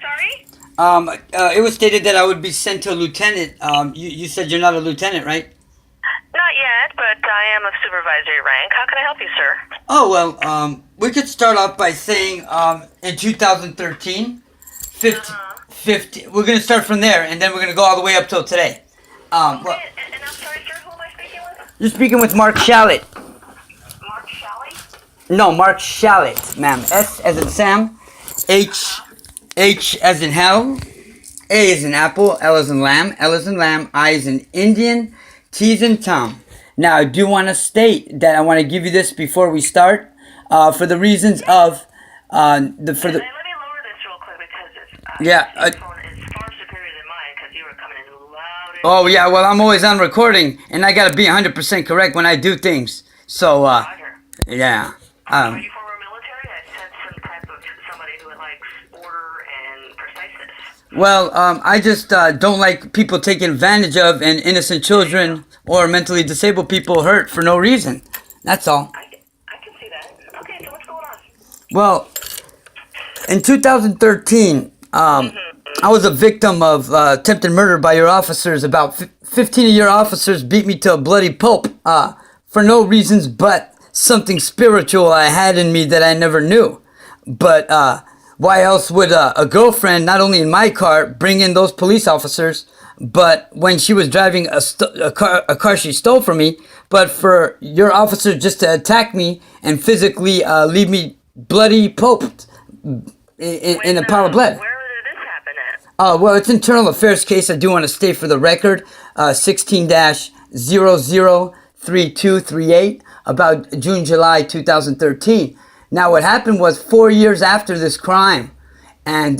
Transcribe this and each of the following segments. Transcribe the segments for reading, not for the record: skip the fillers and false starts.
sorry? It was stated that I would be sent to a lieutenant. You said you're not a lieutenant, right? Not yet, but I am of supervisory rank. How can I help you, sir? Oh, well, we could start off by saying, in 2013, 50, we're going to start from there, and then we're going to go all the way up till today. Okay, Well, and I'm sorry, sir, who am I speaking with? you're speaking with Mark Shallett. Mark Shelley? No, Mark Shallett, ma'am. S as in Sam, H as in hell, A as in apple, L as in lamb, L as in lamb, I as in Indian, T as in Tom. Now, I do want to state that I want to give you this before we start, for the reasons of Let me lower this real quick because Yeah, your phone is far superior than mine because you were coming in loud and oh yeah, well I'm always on recording, and I gotta be 100% correct when I do things. So Roger. yeah. Are you former military? I sense some type of somebody who likes order and preciseness. Well, I just don't like people taking advantage of and innocent children or mentally disabled people hurt for no reason. That's all. I can see that. Okay, so what's going on? Well, in 2013, I was a victim of attempted murder by your officers. About 15 of your officers beat me to a bloody pulp for no reasons but something spiritual I had in me that I never knew. But why else would a girlfriend, not only in my car, bring in those police officers, but when she was driving a car she stole from me, but for your officer just to attack me and physically leave me bloody pulped in a pile of blood. Where did this happen at? Well, it's internal affairs case. I do want to state for the record, 16-003238, about June, July 2013. Now, what happened was 4 years after this crime, and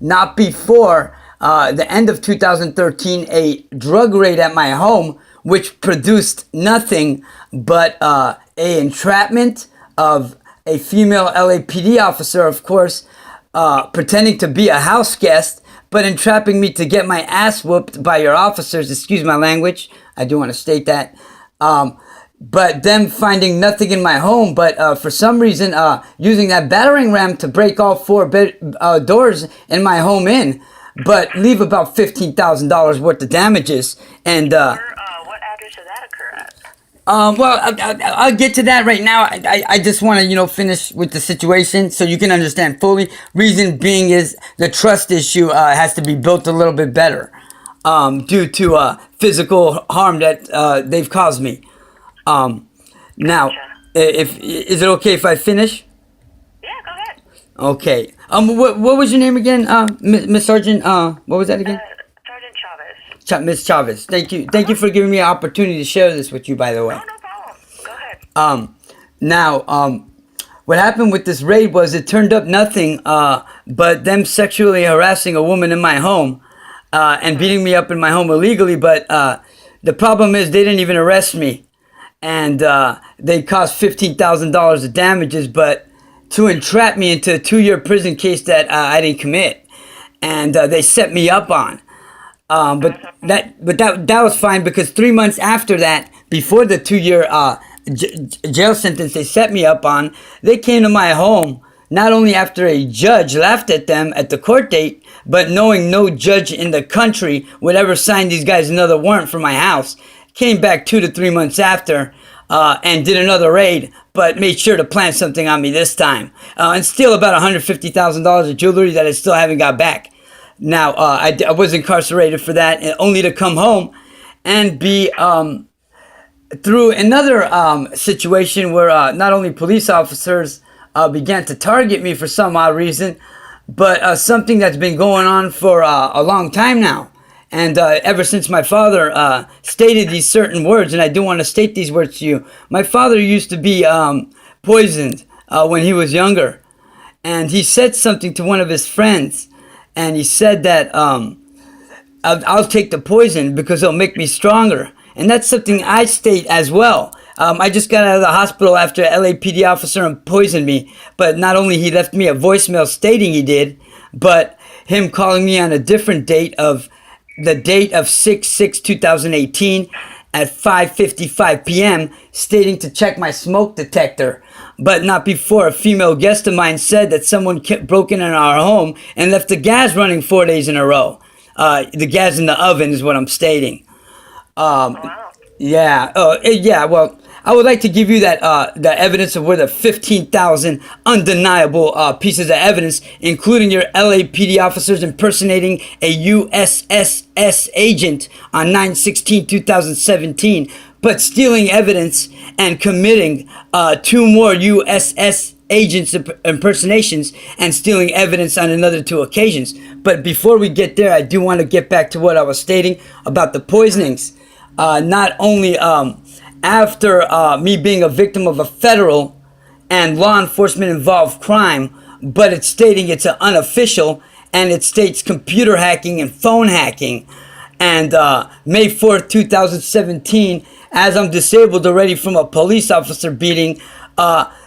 not before the end of 2013, a drug raid at my home, which produced nothing but a entrapment of a female LAPD officer, of course, pretending to be a house guest, but entrapping me to get my ass whooped by your officers. Excuse my language. I do want to state that. But them finding nothing in my home, but for some reason using that battering ram to break all four doors in my home in, but leave about $15,000 worth of damages. And What address did that occur at? well, I'll get to that right now. I just want to, finish with the situation so you can understand fully. Reason being is the trust issue has to be built a little bit better due to physical harm that they've caused me. Now, is it okay if I finish? Yeah, go ahead. Okay. What was your name again, Miss Sergeant? What was that again? Sergeant Chavez. Miss Chavez. Thank you. Thank you for giving me an opportunity to share this with you, by the way. No problem. Go ahead. Now, what happened with this raid was it turned up nothing, but them sexually harassing a woman in my home, and beating me up in my home illegally. But the problem is they didn't even arrest me, and they cost $15,000 of damages, but to entrap me into a 2-year prison case that I didn't commit, and they set me up on. But that was fine because 3 months after that, before the 2-year jail sentence they set me up on, they came to my home not only after a judge laughed at them at the court date, but knowing no judge in the country would ever sign these guys another warrant for my house, came back 2 to 3 months after and did another raid, but made sure to plant something on me this time and steal about $150,000 of jewelry that I still haven't got back. Now, I was incarcerated for that, and only to come home and be through another situation where not only police officers began to target me for some odd reason, but something that's been going on for a long time now. And ever since my father stated these certain words, and I do want to state these words to you. My father used to be poisoned when he was younger. And he said something to one of his friends. And he said that I'll take the poison because it'll make me stronger. And that's something I state as well. I just got out of the hospital after an LAPD officer poisoned me. But not only he left me a voicemail stating he did, but him calling me on a different date of the date of 6/6/2018 at 5:55 p.m. stating to check my smoke detector. but not before a female guest of mine said that someone kept broken in our home and left the gas running 4 days in a row. The gas in the oven is what I'm stating. Wow. Yeah. Yeah. Well, I would like to give you that the evidence of where the 15,000 undeniable pieces of evidence, including your LAPD officers impersonating a USSS agent on 9/16/2017, but stealing evidence and committing 2 more USS agents impersonations and stealing evidence on another 2 occasions. But before we get there, I do want to get back to what I was stating about the poisonings. Not only after me being a victim of a federal and law enforcement involved crime, but it's stating it's an unofficial, and it states computer hacking and phone hacking. And May 4th, 2017, as I'm disabled already from a police officer beating,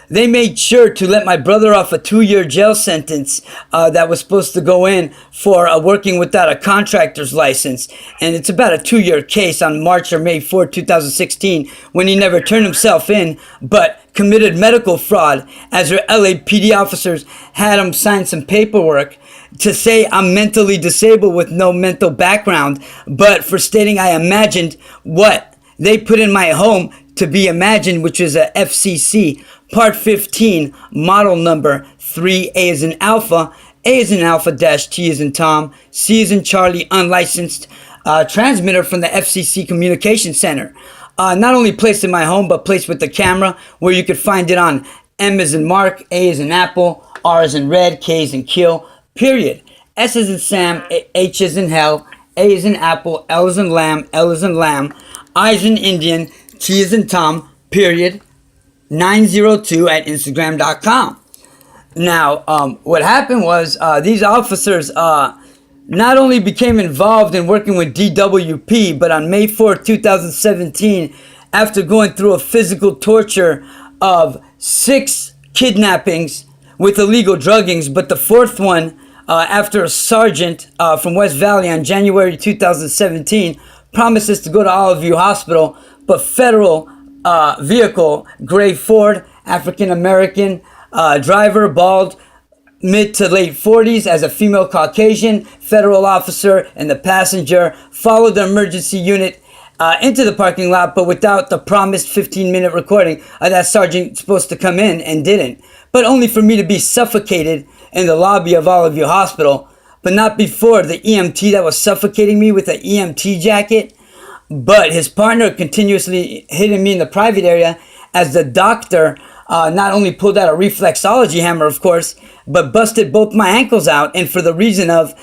they made sure to let my brother off a 2-year jail sentence that was supposed to go in for working without a contractor's license. And it's about a 2-year case on March or May 4, 2016, when he never turned himself in, but committed medical fraud, as your LAPD officers had him sign some paperwork to say I'm mentally disabled with no mental background, but for stating I imagined what they put in my home to be imagined, which is a FCC Part 15, model number 3A as in Alpha, A as in Alpha dash T as in Tom, C as in Charlie, unlicensed transmitter from the FCC Communication Center. Not only placed in my home, but placed with the camera, where you could find it on M as in Mark, A as in Apple, R as in Red, K as in Kill, period. S as in Sam, H as in Hell, A as in Apple, L as in Lamb, L as in Lamb, I as in Indian, T as in Tom, period, 902 at Instagram.com. Now, what happened was these officers not only became involved in working with DWP, but on May 4th, 2017, after going through a physical torture of 6 kidnappings with illegal druggings, but the 4th one, after a sergeant from West Valley on January 2017 promises to go to Olive View Hospital, but federal vehicle, gray Ford, African American, driver, bald, mid to late 40s, as a female Caucasian, federal officer, and the passenger followed the emergency unit into the parking lot, but without the promised 15-minute recording that sergeant supposed to come in and didn't. But only for me to be suffocated in the lobby of Olive View Hospital, but not before the EMT that was suffocating me with an EMT jacket. But his partner continuously hitting me in the private area, as the doctor not only pulled out a reflexology hammer, of course, but busted both my ankles out, and for the reason of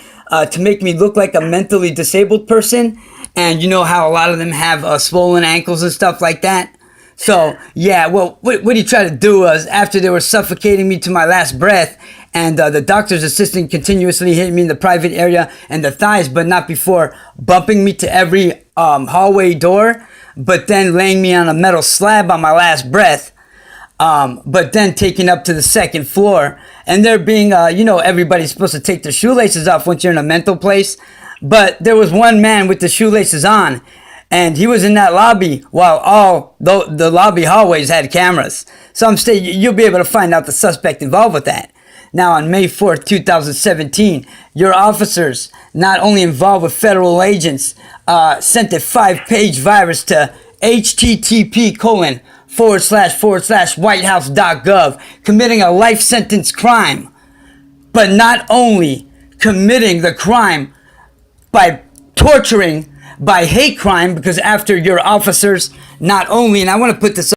to make me look like a mentally disabled person. And you know how a lot of them have swollen ankles and stuff like that. So yeah, well, what he tried to do was, after they were suffocating me to my last breath, and the doctor's assistant continuously hitting me in the private area and the thighs, but not before bumping me to every hallway door, but then laying me on a metal slab on my last breath, but then taking up to the 2nd floor. And there being, everybody's supposed to take their shoelaces off once you're in a mental place, but there was one man with the shoelaces on, and he was in that lobby while all the lobby hallways had cameras. So I'm saying you'll be able to find out the suspect involved with that. Now, on May 4th, 2017, your officers, not only involved with federal agents, sent a 5-page virus to http://whitehouse.gov, committing a life sentence crime. But not only committing the crime by torturing, by hate crime, because after your officers, not only, and I want to put this